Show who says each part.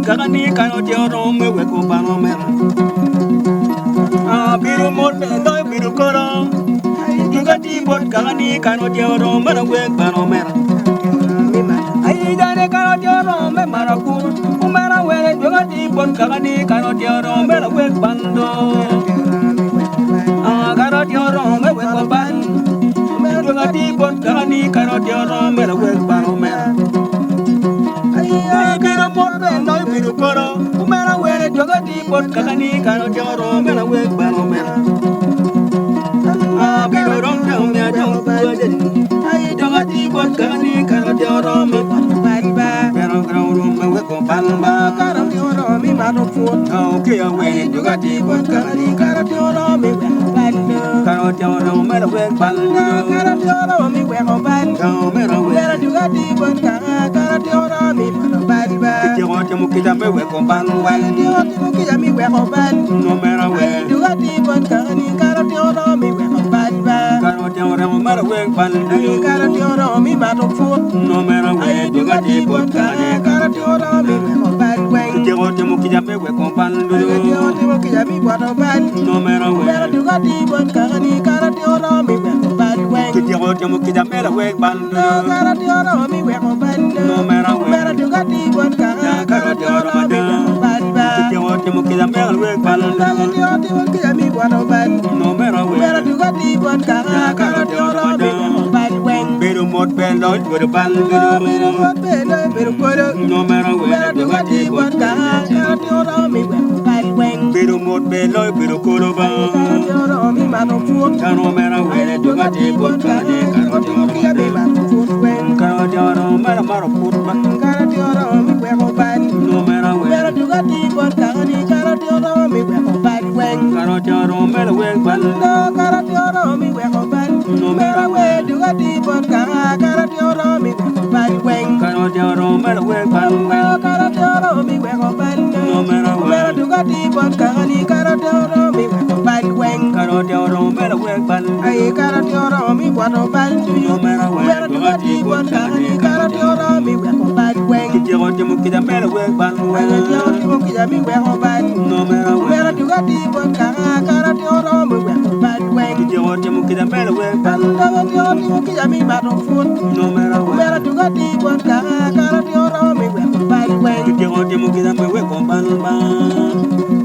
Speaker 1: kagani kano tioro me we ko bano mera. Biru mot doy biru koro. Juga di bot kagani kano tioro mera we bano mera. Ai dane kano tioro me maraku. Umera we juga di bot kagani kano tioro mera we bando. Kano tioro me we ko ban. Juga di bot kagani kano tioro mera we bano mera. Biru mot doy biru koro. Umera we juga di bot kagani kano tioro mera we bano mera. Biru rong dong ya dong buat. Ai juga di bot kagani kano tioro me bano mera. Biru rong rong me we ko ban ba kano tioro me mano fuot. Okay we juga di bot kagani kano tioro me we bano. Kano tioro mera we bano. Kano tioro me we ko ban. Kano mera we juga di bot kano tioro me mano bano. Tioro timu kita me we ko ban wan. Tioro timu kita me we ko ban. No mera we juga di bot kagani kano tioro me we ko ban. Kano tioro mera we bano. Kano tioro me mano fuot. No mera we juga di bot kano tioro me we ko ban. Tioro timu kita me we ko ban. Tioro timu kita me we ko ban. No mera we juga di bot kagani kano tioro me we ko ban. Tioro timu kita me we ban. Kano tioro me we ko ban. No mera we juga di bot kano tioro me we ko ban. Tioro timu kita me we ban. Tioro timu kita me we ko ban. No mera we juga di bot kano tioro me we ko ban. Biru mot beloy biru ban. Biru mot beloy biru koro. No mera we juga di bot kano tioro me we ko ban. Biru mot beloy biru koro ba. Kano tioro me mano fuot. Kano mera we juga di bot kano tioro me mano fuot. Kano tioro mera maro fuot ba. Kano tioro me we ko ban. No mera we juga di bot kano tioro me we ko ban. Kano tioro mera we ban. Kano tioro me we ko ban. No mera we juga di bot kano tioro me we ko ban. Kano tioro mera we ban. Kano tioro me we ko ban. No mera we juga di bot kano tioro me we ko ban. Kano tioro mera we ban. Ai kano tioro me we ko ban. No mera we juga di bot kano tioro me we ko ban. Tioro timu kita mera we ban. Tioro timu kita me we ko ban. No mera we juga di bot kano tioro me we ko ban. Tioro timu kita mera we ban. Tioro timu kita me mano fuot. No mera we juga di bot kano tioro me we ko ban. Tioro timu kita me we ko ban.